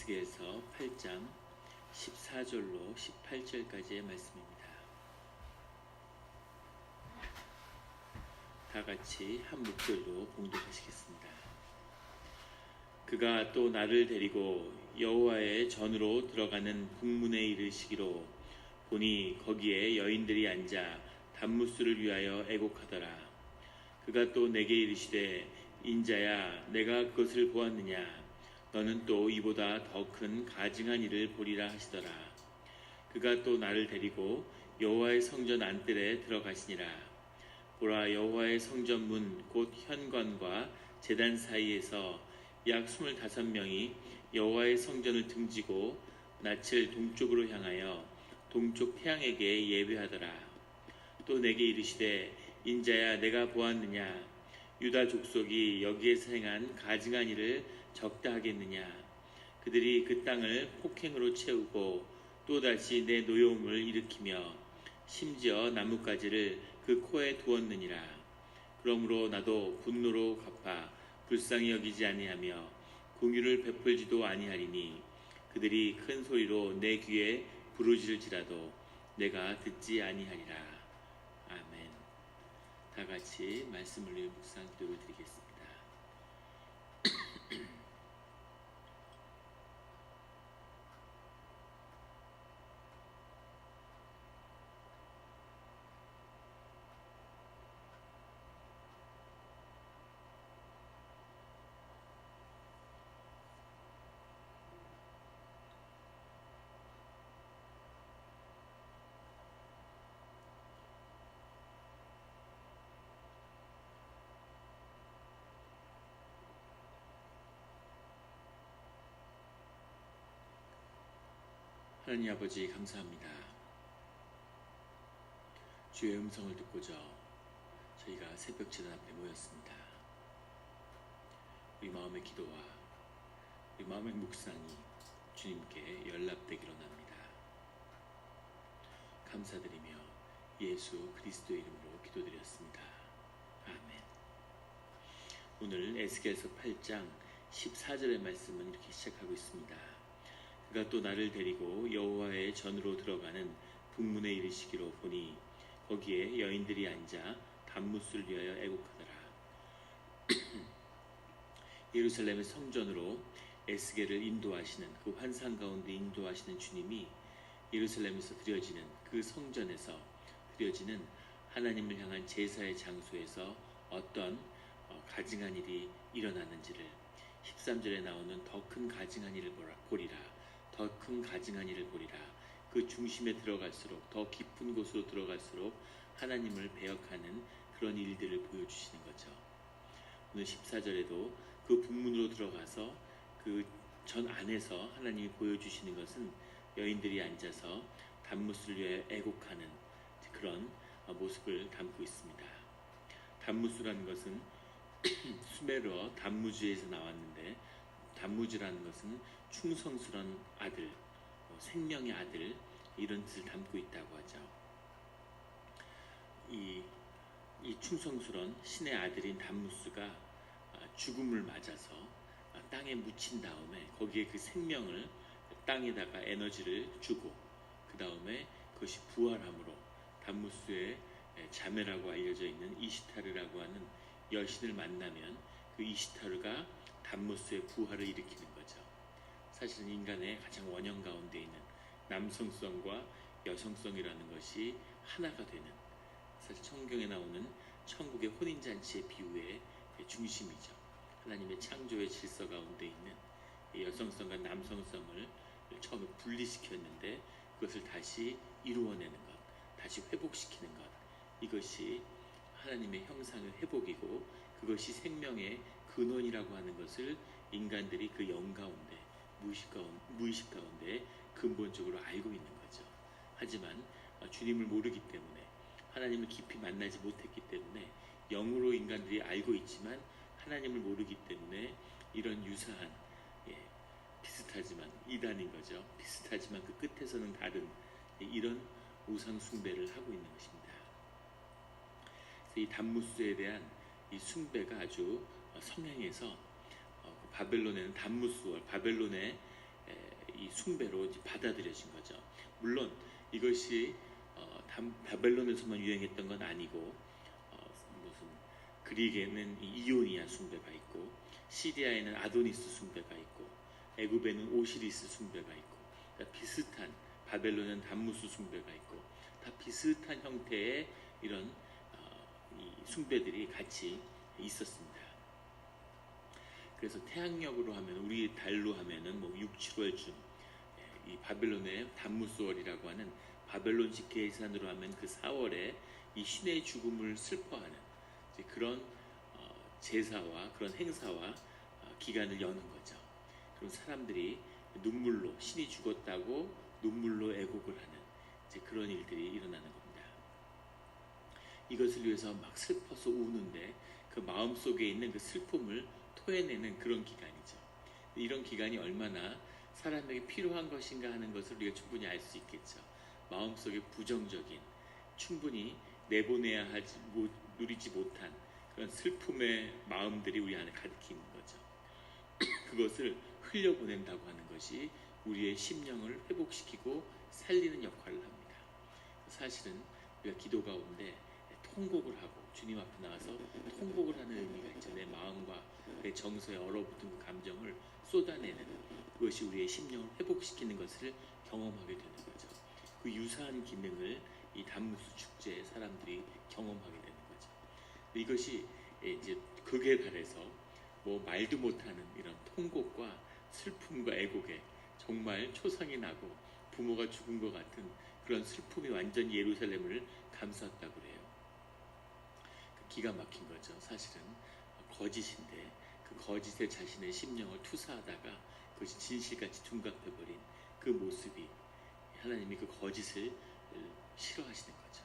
에스겔서 8장 14절로 18절까지의 말씀입니다. 다 같이 한 목소리로 봉독하시겠습니다. 그가 또 나를 데리고 여호와의 전으로 들어가는 북문에 이르시기로 보니 거기에 여인들이 앉아 단무스를 위하여 애곡하더라. 그가 또 내게 이르시되 인자야 내가 그것을 보았느냐. 너는 또 이보다 더 큰 가증한 일을 보리라 하시더라. 그가 또 나를 데리고 여호와의 성전 안뜰에 들어가시니라. 보라, 여호와의 성전 문 곧 현관과 제단 사이에서 약 25명이 여호와의 성전을 등지고 낯을 동쪽으로 향하여 동쪽 태양에게 예배하더라. 또 내게 이르시되 인자야 내가 보았느냐. 유다 족속이 여기에서 행한 가증한 일을 적다 하겠느냐. 그들이 그 땅을 폭행으로 채우고 또다시 내 노여움을 일으키며 심지어 나뭇가지를 그 코에 두었느니라. 그러므로 나도 분노로 갚아 불쌍히 여기지 아니하며 공유를 베풀지도 아니하리니 그들이 큰 소리로 내 귀에 부르짖을지라도 내가 듣지 아니하리라. 아멘. 다 같이 말씀을 위해 묵상 기도를 드리겠습니다. 하나님 아버지 감사합니다. 주의 음성을 듣고자 저희가 새벽 제단 앞에 모였습니다. 우리 마음의 기도와 우리 마음의 묵상이 주님께 연락되기로 합니다. 감사드리며 예수 그리스도의 이름으로 기도드렸습니다. 아멘. 오늘 에스겔서 8장 14절의 말씀은 이렇게 시작하고 있습니다. 그가 또 나를 데리고 여호와의 전으로 들어가는 북문에 이르시기로 보니 거기에 여인들이 앉아 단무스를 위하여 애곡하더라. 예루살렘의 성전으로 에스겔을 인도하시는 그 환상 가운데 인도하시는 주님이 예루살렘에서 드려지는 그 성전에서 드려지는 하나님을 향한 제사의 장소에서 어떤 가증한 일이 일어났는지를 13절에 나오는 더 큰 가증한 일을 보리라. 더 큰 가증한 일을 보리라. 그 중심에 들어갈수록 더 깊은 곳으로 들어갈수록 하나님을 배역하는 그런 일들을 보여주시는 거죠. 오늘 14절에도 그 북문으로 들어가서 그 전 안에서 하나님이 보여주시는 것은 여인들이 앉아서 단무스를 위해 애곡하는 그런 모습을 담고 있습니다. 단무스라는 것은 수메르어 단무즈에서 나왔는데 단무즈라는 것은 충성스러운 아들, 생명의 아들 이런 뜻을 담고 있다고 하죠. 이 충성스러운 신의 아들인 단무스가 죽음을 맞아서 땅에 묻힌 다음에 거기에 그 생명을 땅에다가 에너지를 주고 그 다음에 그것이 부활함으로 단무스의 자매라고 알려져 있는 이시타르라고 하는 여신을 만나면 그 이시타르가 단무스의 부활을 일으키는 거죠. 사실은 인간의 가장 원형 가운데 있는 남성성과 여성성이라는 것이 하나가 되는, 사실 성경에 나오는 천국의 혼인잔치의 비유의 중심이죠. 하나님의 창조의 질서 가운데 있는 여성성과 남성성을 처음에 분리시켰는데 그것을 다시 이루어내는 것, 다시 회복시키는 것, 이것이 하나님의 형상의 회복이고 그것이 생명의 근원이라고 하는 것을 인간들이 그 영 가운데 무의식 가운데 근본적으로 알고 있는 거죠. 하지만 주님을 모르기 때문에 하나님을 깊이 만나지 못했기 때문에 영으로 인간들이 알고 있지만 하나님을 모르기 때문에 이런 유사한 비슷하지만 이단인 거죠. 비슷하지만 그 끝에서는 다른 이런 우상 숭배를 하고 있는 것입니다. 그래서 이 단무스에 대한 이 숭배가 아주 성행해서 바벨론에는 단무스월, 바벨론의 이 숭배로 이제 받아들여진 거죠. 물론 이것이 바벨론에서만 유행했던 건 아니고 무슨 그리스에는 이오니아 숭배가 있고 시리아에는 아도니스 숭배가 있고 애굽에는 오시리스 숭배가 있고 그러니까 비슷한 바벨론은 담무스 숭배가 있고 다 비슷한 형태의 이런 이 숭배들이 같이 있었습니다. 그래서 태양력으로 하면 우리 달로 하면은 뭐 6, 7월쯤 이 바벨론의 담무스월이라고 하는 바벨론식 계산으로 하면 그 4월에 이 신의 죽음을 슬퍼하는 이제 그런 제사와 그런 행사와 기간을 여는 거죠. 그럼 사람들이 눈물로 신이 죽었다고 눈물로 애곡을 하는 이제 그런 일들이 일어나는 겁니다. 이것을 위해서 막 슬퍼서 우는데 그 마음 속에 있는 그 슬픔을 토해내는 그런 기간이죠. 이런 기간이 얼마나 사람에게 필요한 것인가 하는 것을 우리가 충분히 알 수 있겠죠. 마음속에 부정적인 충분히 내보내야 하지 누리지 못한 그런 슬픔의 마음들이 우리 안에 가득히 있는 거죠. 그것을 흘려보낸다고 하는 것이 우리의 심령을 회복시키고 살리는 역할을 합니다. 사실은 우리가 기도 가운데 통곡을 하고 주님 앞에 나와서 통곡을 하는 의미가 있죠. 내 마음과 내 정서에 얼어붙은 그 감정을 쏟아내는 그것이 우리의 심령을 회복시키는 것을 경험하게 되는 거죠. 그 유사한 기능을 이 담무스 축제에 사람들이 경험하게 되는 거죠. 이것이 이제 극에 달해서 뭐 말도 못하는 이런 통곡과 슬픔과 애곡에 정말 초상이 나고 부모가 죽은 것 같은 그런 슬픔이 완전히 예루살렘을 감쌌다고 그래요. 기가 막힌 거죠. 사실은 거짓인데 그 거짓에 자신의 심령을 투사하다가 그것이 진실같이 둔갑해버린 그 모습이 하나님이 그 거짓을 싫어하시는 거죠.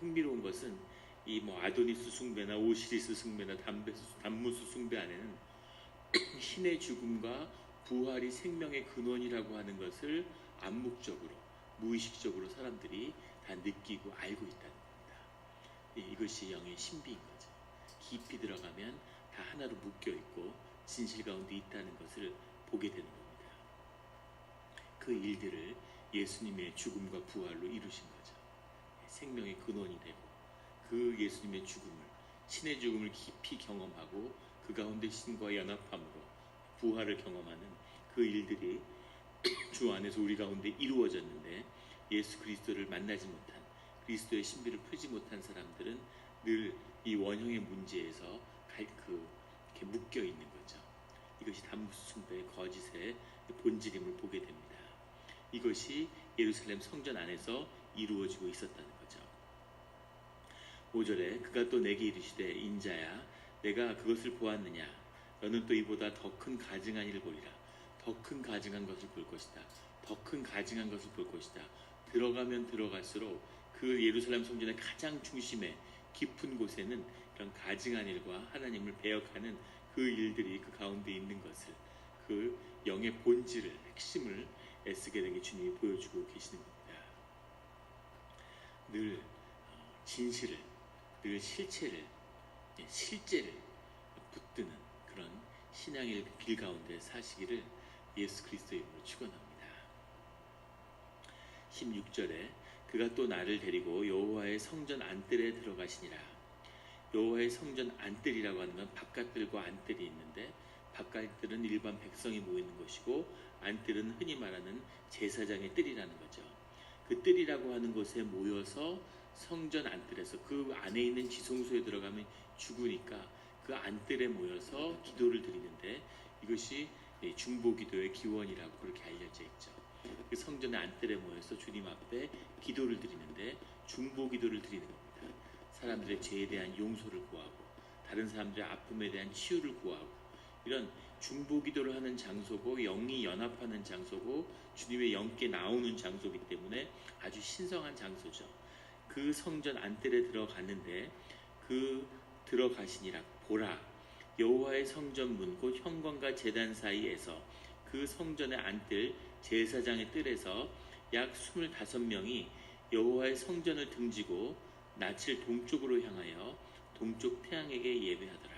흥미로운 것은 이 뭐 아도니스 숭배나 오시리스 숭배나 담무스 숭배 안에는 신의 죽음과 부활이 생명의 근원이라고 하는 것을 암묵적으로 무의식적으로 사람들이 다 느끼고 알고 있다는 겁니다. 이것이 영의 신비인 거죠. 깊이 들어가면 다 하나로 묶여 있고 진실 가운데 있다는 것을 보게 되는 겁니다. 그 일들을 예수님의 죽음과 부활로 이루신 거죠. 생명의 근원이 되고 그 예수님의 죽음을 신의 죽음을 깊이 경험하고 그 가운데 신과 연합함으로 부활을 경험하는 그 일들이 주 안에서 우리 가운데 이루어졌는데 예수 그리스도를 만나지 못한 그리스도의 신비를 풀지 못한 사람들은 늘 이 원형의 문제에서 이렇게 묶여 있는 거죠. 이것이 담무스 숭배의 거짓의 본질임을 보게 됩니다. 이것이 예루살렘 성전 안에서 이루어지고 있었다는 거죠. 5절에 그가 또 내게 이르시되 인자야 내가 그것을 보았느냐 너는 또 이보다 더 큰 가증한 일을 보리라. 더 큰 가증한 것을 볼 것이다. 더 큰 가증한 것을 볼 것이다. 들어가면 들어갈수록 그 예루살렘 성전의 가장 중심에 깊은 곳에는 이런 가증한 일과 하나님을 배역하는 그 일들이 그 가운데 있는 것을 그 영의 본질을 핵심을 에스겔에게 주님이 보여주고 계시는 겁니다. 늘 진실을 늘 실체를 실제를 붙드는 그런 신앙의 길 가운데 사시기를 예수 그리스도의 이름으로 축원합니다. 16절에 그가 또 나를 데리고 여호와의 성전 안뜰에 들어가시니라. 여호와의 성전 안뜰이라고 하는 건 바깥뜰과 안뜰이 있는데 바깥뜰은 일반 백성이 모이는 것이고 안뜰은 흔히 말하는 제사장의 뜰이라는 거죠. 그 뜰이라고 하는 곳에 모여서 성전 안뜰에서 그 안에 있는 지성소에 들어가면 죽으니까 그 안뜰에 모여서 기도를 드리는데 이것이 중보기도의 기원이라고 그렇게 알려져 있죠. 그 성전의 안뜰에 모여서 주님 앞에 기도를 드리는데 중보기도를 드리는 겁니다. 사람들의 죄에 대한 용서를 구하고 다른 사람들의 아픔에 대한 치유를 구하고 이런 중보기도를 하는 장소고 영이 연합하는 장소고 주님의 영께 나오는 장소이기 때문에 아주 신성한 장소죠. 그 성전 안뜰에 들어갔는데 그 들어가시니라 보라 여호와의 성전 문 곧 현관과 제단 사이에서 그 성전의 안뜰 제사장의 뜰에서 약 25명이 여호와의 성전을 등지고 낯을 동쪽으로 향하여 동쪽 태양에게 예배하더라.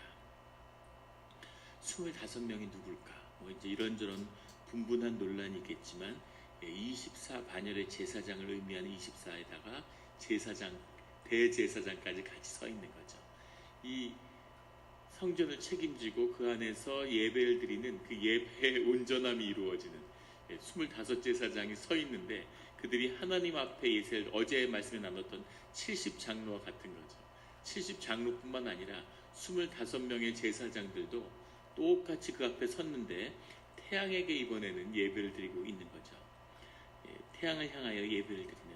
25명이 누굴까? 뭐 이제 이런저런 분분한 논란이 있겠지만 24 반열의 제사장을 의미하는 24에다가 제사장, 대제사장까지 같이 서 있는 거죠. 이 성전을 책임지고 그 안에서 예배를 드리는 그 예배의 온전함이 이루어지는 25제사장이 서 있는데 그들이 하나님 앞에 예배를 어제 말씀에 나눴던 70장로와 같은 거죠. 70장로뿐만 아니라 25명의 제사장들도 똑같이 그 앞에 섰는데 태양에게 이번에는 예배를 드리고 있는 거죠. 태양을 향하여 예배를 드리는,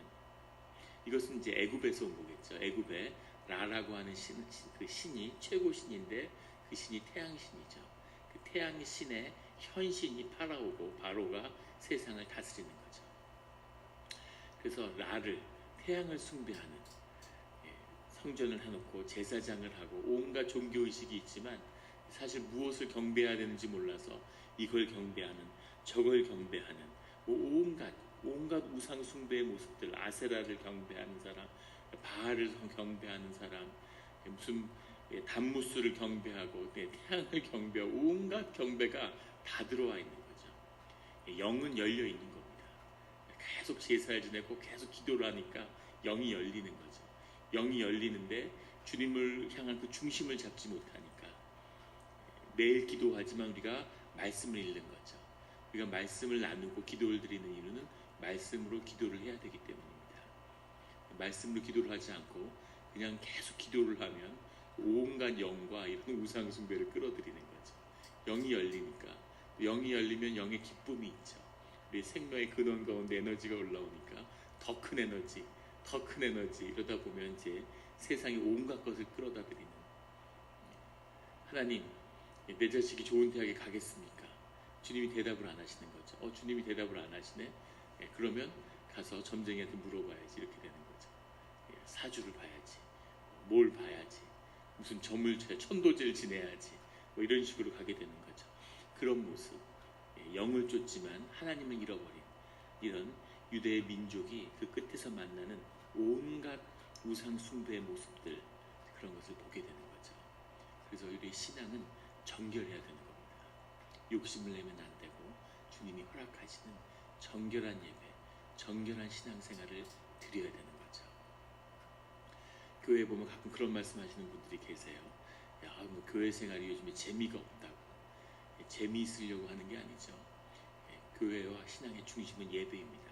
이것은 이제 애굽에서 온 거겠죠. 애굽에 라라고 하는 그 신이 최고 신인데 그 신이 태양신이죠. 그 태양신의 현신이 파라오고 바로가 세상을 다스리는 거죠. 그래서 라를, 태양을 숭배하는, 성전을 해놓고 제사장을 하고 온갖 종교의식이 있지만 사실 무엇을 경배해야 되는지 몰라서 이걸 경배하는, 저걸 경배하는, 온갖 우상 숭배의 모습들, 아세라를 경배하는 사람, 바알을 경배하는 사람, 무슨 단무스를 경배하고 태양을 경배하고 온갖 경배가 다 들어와 있는 거죠. 영은 열려 있는 겁니다. 계속 제사를 지내고 계속 기도를 하니까 영이 열리는 거죠. 영이 열리는데 주님을 향한 그 중심을 잡지 못하니까 매일 기도하지만 우리가 말씀을 읽는 거죠. 우리가 말씀을 나누고 기도를 드리는 이유는 말씀으로 기도를 해야 되기 때문입니다. 말씀으로 기도를 하지 않고 그냥 계속 기도를 하면 온갖 영과 이런 우상 숭배를 끌어들이는 거죠. 영이 열리니까, 영이 열리면 영의 기쁨이 있죠. 우리 생명의 근원 가운데 에너지가 올라오니까 더 큰 에너지, 더 큰 에너지, 이러다 보면 이제 세상의 온갖 것을 끌어다 드리는, 하나님 내 자식이 좋은 대학에 가겠습니까? 주님이 대답을 안 하시는 거죠. 주님이 대답을 안 하시네? 그러면 가서 점쟁이한테 물어봐야지, 이렇게 되는 거죠. 사주를 봐야지, 뭘 봐야지, 무슨 점을 천도제를 지내야지, 뭐 이런 식으로 가게 되는 거죠. 그런 모습, 영을 쫓지만 하나님을 잃어버린 이런 유대의 민족이 그 끝에서 만나는 온갖 우상 숭배의 모습들, 그런 것을 보게 되는 거죠. 그래서 우리의 신앙은 정결해야 되는 겁니다. 욕심을 내면 안 되고 주님이 허락하시는 정결한 예배, 정결한 신앙생활을 드려야 되는 거죠. 교회에 보면 가끔 그런 말씀하시는 분들이 계세요. 뭐 교회 생활이 요즘에 재미가 없다고. 재미있으려고 하는 게 아니죠. 교회와 신앙의 중심은 예배입니다.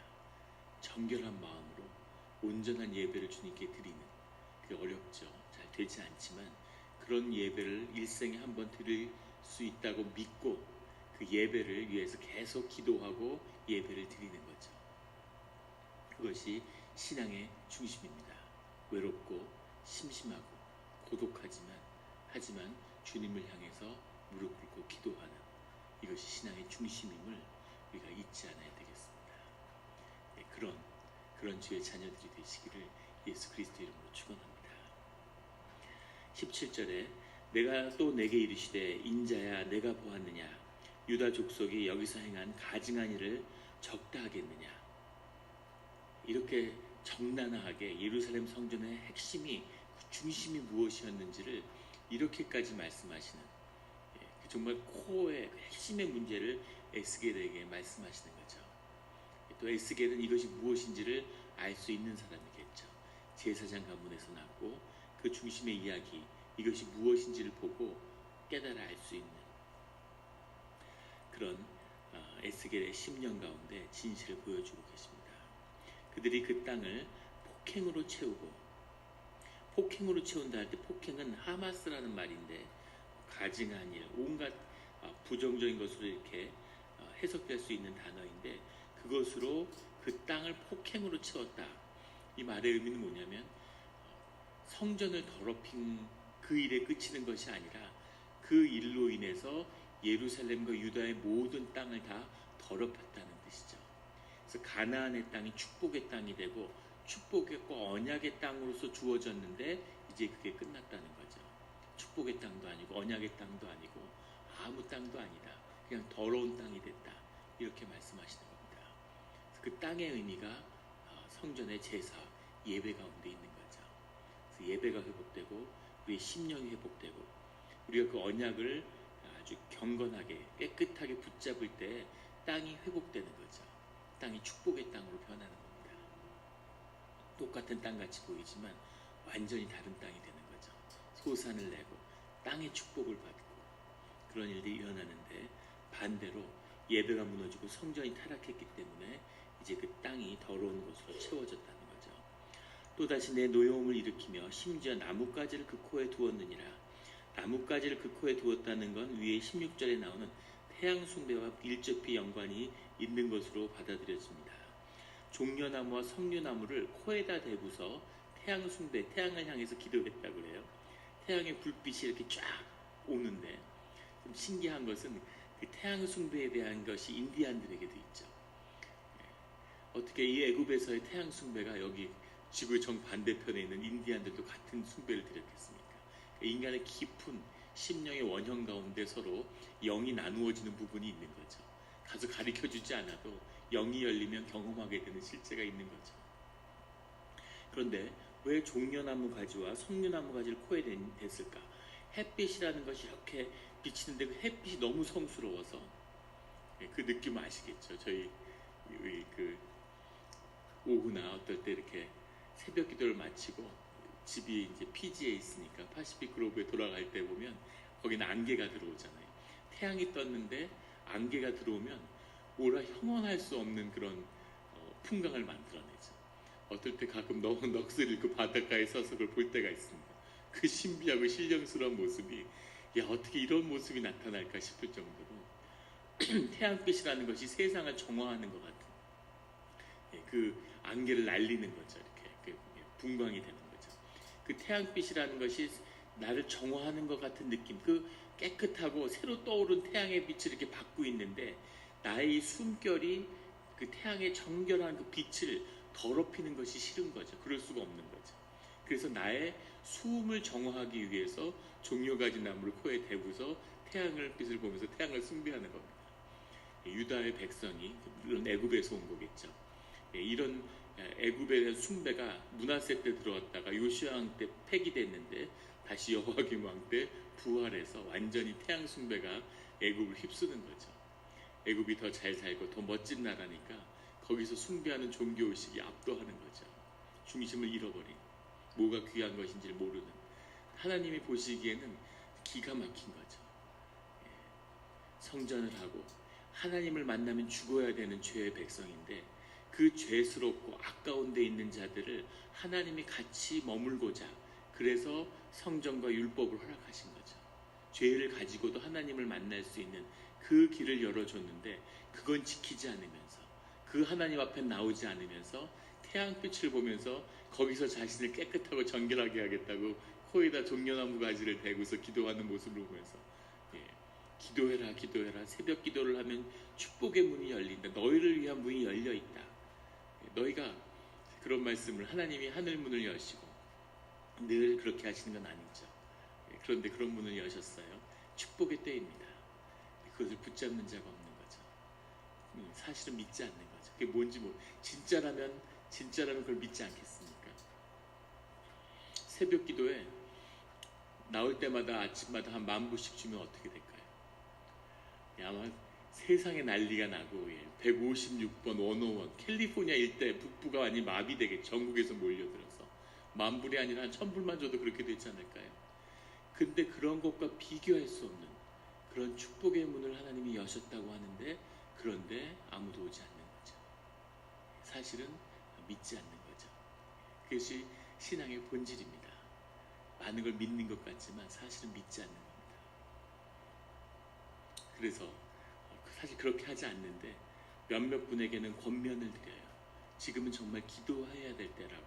정결한 마음으로 온전한 예배를 주님께 드리는, 그게 어렵죠. 잘 되지 않지만 그런 예배를 일생에 한 번 드릴 수 있다고 믿고 그 예배를 위해서 계속 기도하고 예배를 드리는 거죠. 그것이 신앙의 중심입니다. 외롭고 심심하고 하지만 주님을 향해서 무릎 꿇고 기도하는, 이것이 신앙의 중심임을 우리가 잊지 않아야 되겠습니다. 그런 주의 자녀들이 되시기를 예수 그리스도 이름으로 축원합니다. 17절에 내가 또 내게 이르시되 인자야 내가 보았느냐, 유다 족속이 여기서 행한 가증한 일을 적다 하겠느냐. 이렇게 적나라하게 예루살렘 성전의 핵심이, 그 중심이 무엇이었는지를 이렇게까지 말씀하시는, 정말 코어의 핵심의 문제를 에스겔에게 말씀하시는 거죠. 또 에스겔은 이것이 무엇인지를 알 수 있는 사람이겠죠. 제사장 가문에서 났고 그 중심의 이야기, 이것이 무엇인지를 보고 깨달아 알 수 있는 그런 에스겔의 심령 가운데 진실을 보여주고 계십니다. 그들이 그 땅을 폭행으로 채운다 할 때, 폭행은 하마스라는 말인데 가증한 일, 온갖 부정적인 것으로 이렇게 해석될 수 있는 단어인데, 그것으로 그 땅을 폭행으로 채웠다. 이 말의 의미는 뭐냐면 성전을 더럽힌 그 일에 그치는 것이 아니라 그 일로 인해서 예루살렘과 유다의 모든 땅을 다 더럽혔다는 뜻이죠. 그래서 가나안의 땅이 축복의 땅이 되고 축복과 언약의 땅으로서 주어졌는데 이제 그게 끝났다는 거죠. 축복의 땅도 아니고 언약의 땅도 아니고 아무 땅도 아니다. 그냥 더러운 땅이 됐다. 이렇게 말씀하시는 겁니다. 그 땅의 의미가 성전의 제사, 예배 가운데 있는 거죠. 그래서 예배가 회복되고 우리의 심령이 회복되고 우리가 그 언약을 아주 경건하게 깨끗하게 붙잡을 때 땅이 회복되는 거죠. 땅이 축복의 땅으로 변하는 겁니다. 똑같은 땅같이 보이지만 완전히 다른 땅이 되는 거죠. 소산을 내고 땅의 축복을 받고 그런 일들이 일어나는데, 반대로 예배가 무너지고 성전이 타락했기 때문에 이제 그 땅이 더러운 것으로 채워졌다는 거죠. 또다시 내 노여움을 일으키며 심지어 나뭇가지를 그 코에 두었느니라. 나뭇가지를 그 코에 두었다는 건 위에 16절에 나오는 태양 숭배와 밀접히 연관이 있는 것으로 받아들여집니다. 종려나무와 석류나무를 코에다 대고서 태양 숭배, 태양을 향해서 기도했다고 그래요. 태양의 불빛이 이렇게 쫙 오는데, 좀 신기한 것은 그 태양 숭배에 대한 것이 인디안들에게도 있죠. 어떻게 이 애굽에서의 태양 숭배가 여기 지구의 정반대편에 있는 인디안들도 같은 숭배를 드렸겠습니까? 인간의 깊은 심령의 원형 가운데 서로 영이 나누어지는 부분이 있는 거죠. 가서 가르쳐주지 않아도 영이 열리면 경험하게 되는 실제가 있는 거죠. 그런데 왜 종려나무 가지와 석류나무 가지를 코에 댔을까? 햇빛이라는 것이 이렇게 비치는데 그 햇빛이 너무 성스러워서, 그 느낌 아시겠죠? 저희 그 오후나 어떨 때 이렇게 새벽 기도를 마치고 집이 이제 피지에 있으니까 파시픽 그로브에 돌아갈 때 보면 거기는 안개가 들어오잖아요. 태양이 떴는데 안개가 들어오면 오라 형언할 수 없는 그런 풍광을 만들어내죠. 어떨 때 가끔 너무 넋을 잃고 바닷가에 서서 그걸 볼 때가 있습니다. 그 신비하고 신령스러운 모습이, 야, 어떻게 이런 모습이 나타날까 싶을 정도로 태양빛이라는 것이 세상을 정화하는 것 같은, 그 안개를 날리는 거죠. 이렇게 분광이 되는 거죠. 그 태양빛이라는 것이 나를 정화하는 것 같은 느낌, 그 깨끗하고 새로 떠오른 태양의 빛을 이렇게 받고 있는데, 나의 숨결이 그 태양의 정결한 그 빛을 더럽히는 것이 싫은 거죠. 그럴 수가 없는 거죠. 그래서 나의 숨을 정화하기 위해서 종려가지 나무를 코에 대고서 태양을 빛을 보면서 태양을 숭배하는 겁니다. 유다의 백성이, 물론 애굽에서 온 거겠죠. 이런 애굽에 대한 숭배가 므낫세 때 들어왔다가 요시아 왕 때 폐기됐는데, 다시 여호와김 왕 때 부활해서 완전히 태양 숭배가 애굽을 휩쓰는 거죠. 애굽이 더 잘 살고 더 멋진 나라니까 거기서 숭배하는 종교의식이 압도하는 거죠. 중심을 잃어버린, 뭐가 귀한 것인지를 모르는, 하나님이 보시기에는 기가 막힌 거죠. 성전을 하고 하나님을 만나면 죽어야 되는 죄의 백성인데, 그 죄스럽고 아까운 데 있는 자들을 하나님이 같이 머물고자, 그래서 성전과 율법을 허락하신 거죠. 죄를 가지고도 하나님을 만날 수 있는 그 길을 열어줬는데, 그건 지키지 않으면서, 그 하나님 앞에 나오지 않으면서 태양빛을 보면서 거기서 자신을 깨끗하고 정결하게 하겠다고 코에다 종려나무 가지를 대고서 기도하는 모습을 보면서, 기도해라 기도해라, 새벽 기도를 하면 축복의 문이 열린다, 너희를 위한 문이 열려있다. 너희가 그런 말씀을, 하나님이 하늘 문을 여시고 늘 그렇게 하시는 건 아니죠. 그런데 그런 문을 여셨어요. 축복의 때입니다. 그것을 붙잡는 자가 없는 거죠. 사실은 믿지 않는 거죠. 그게 뭔지 진짜라면 그걸 믿지 않겠습니까? 새벽 기도에 나올 때마다 아침마다 한 10,000부씩 주면 어떻게 될까요? 아마 세상에 난리가 나고, 156번 101 캘리포니아 일대 북부가 완전히 마비되게 전국에서 몰려들어서 10,000불이 아니라 한 1,000불만 줘도 그렇게 되지 않을까요? 근데 그런 것과 비교할 수 없는 그런 축복의 문을 하나님이 여셨다고 하는데, 그런데 아무도 오지 않는 거죠. 사실은 믿지 않는 거죠. 그것이 신앙의 본질입니다. 많은 걸 믿는 것 같지만 사실은 믿지 않는 겁니다. 그래서 사실 그렇게 하지 않는데 몇몇 분에게는 권면을 드려요. 지금은 정말 기도해야 될 때라고,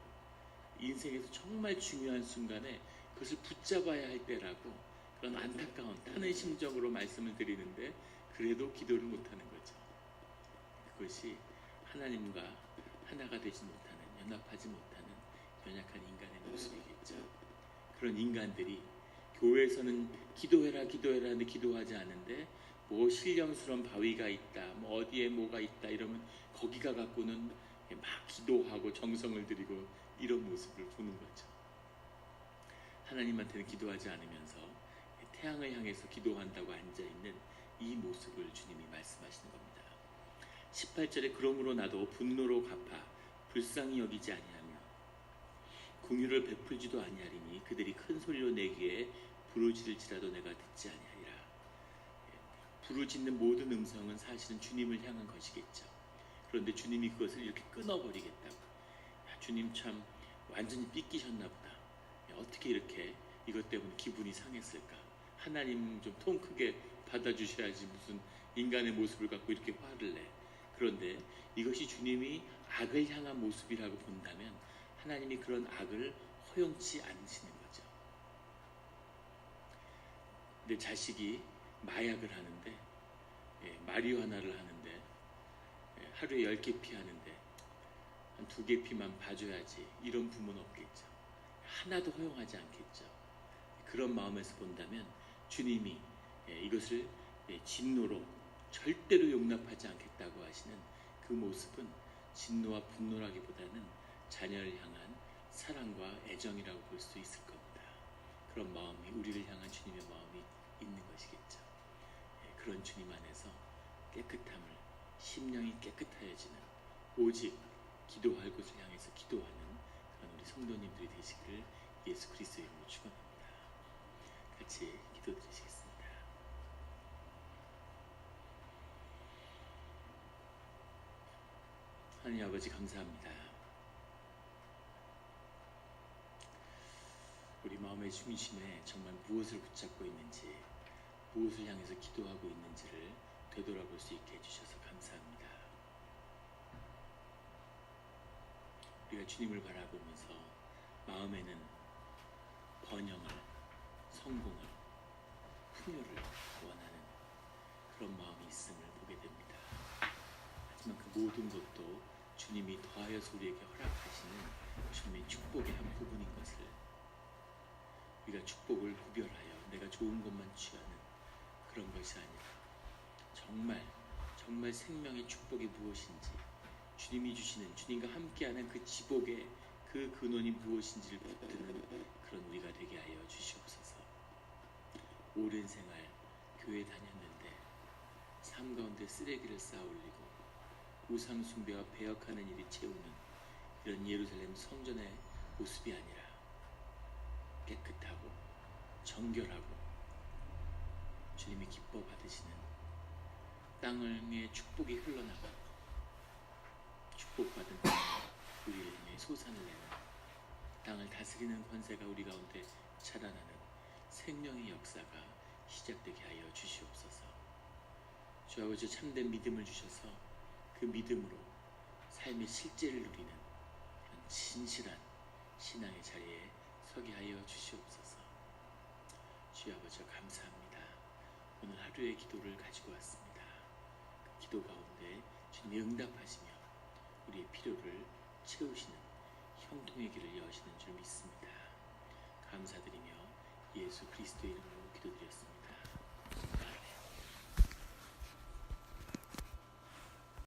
인생에서 정말 중요한 순간에 그것을 붙잡아야 할 때라고, 그런 안타까운 타는 심정으로 말씀을 드리는데 그래도 기도를 못하는 거죠. 그것이 하나님과 하나가 되지 못하는, 연합하지 못하는 연약한 인간의 모습이겠죠. 그런 인간들이 교회에서는 기도해라 하는데 기도하지 않은데, 뭐 신령스러운 바위가 있다, 뭐 어디에 뭐가 있다 이러면 거기 가갖고는 막 기도하고 정성을 들이고 이런 모습을 보는 거죠. 하나님한테는 기도하지 않으면서 태양을 향해서 기도한다고 앉아있는 이 모습을 주님이 말씀하시는 겁니다. 18절에 그러므로 나도 분노로 갚아 불쌍히 여기지 아니하며 긍휼을 베풀지도 아니하리니 그들이 큰 소리로 내 귀에 부르짖을지라도 내가 듣지 아니하리라. 부르짖는 모든 음성은 사실은 주님을 향한 것이겠죠. 그런데 주님이 그것을 이렇게 끊어버리겠다고. 주님 참 완전히 삐끼셨나 보다. 어떻게 이렇게 이것 때문에 기분이 상했을까. 하나님 좀 통 크게 받아주셔야지 무슨 인간의 모습을 갖고 이렇게 화를 내. 그런데 이것이 주님이 악을 향한 모습이라고 본다면 하나님이 그런 악을 허용치 않으시는 거죠. 내 자식이 마약을 하는데, 마리화나를 하는데, 하루에 10개 피하는데 한 2개 피만 봐줘야지, 이런 부모는 없겠죠. 하나도 허용하지 않겠죠. 그런 마음에서 본다면 주님이 이것을 진노로 절대로 용납하지 않겠다고 하시는 그 모습은 진노와 분노라기보다는 자녀를 향한 사랑과 애정이라고 볼 수 있을 겁니다. 그런 마음이 우리를 향한 주님의 마음이 있는 것이겠죠. 그런 주님 안에서 깨끗함을, 심령이 깨끗하여지는, 오직 기도할 곳을 향해서 기도하는 그런 우리 성도님들이 되시기를 예수 그리스도의 이름으로 축원합니다. 같이 기도드리시겠습니다. 하나님 아버지 감사합니다. 우리 마음의 중심에 정말 무엇을 붙잡고 있는지, 무엇을 향해서 기도하고 있는지를 되돌아볼 수 있게 해주셔서 감사합니다. 우리가 주님을 바라보면서 마음에는 번영을, 성공을, 풍요를 원하는 그런 마음이 있음을 보게 됩니다. 하지만 그 모든 것도 주님이 더하여서 우리에게 허락하시는 주님의 축복의 한 부분인 것을, 우리가 축복을 구별하여 내가 좋은 것만 취하는 그런 것이 아니라 정말 생명의 축복이 무엇인지, 주님이 주시는, 주님과 함께하는 그 지복의 그 근원이 무엇인지를 붙드는 그런 우리가 되게 하여 주시옵소서. 오랜 생활 교회 다녔는데 삶 가운데 쓰레기를 쌓아올리고 우상 숭배와 배역하는 일이 채우는 이런 예루살렘 성전의 모습이 아니라 깨끗하고 정결하고 주님이 기뻐 받으시는 땅의 축복이 흘러나가고 축복받은 땅에 우리를 향해 솟아내는, 땅을 다스리는 권세가 우리 가운데 자라나는 생명의 역사가 시작되게 하여 주시옵소서. 주 아버지 참된 믿음을 주셔서 그 믿음으로 삶의 실제를 누리는 그런 진실한 신앙의 자리에 서게 하여 주시옵소서. 주 아버지 감사합니다. 오늘 하루의 기도를 가지고 왔습니다. 그 기도 가운데 주님이 응답하시며 우리의 필요를 채우시는 형통의 길을 여시는 줄 믿습니다. 감사드리며 예수 그리스도의 이름으로 기도드렸습니다.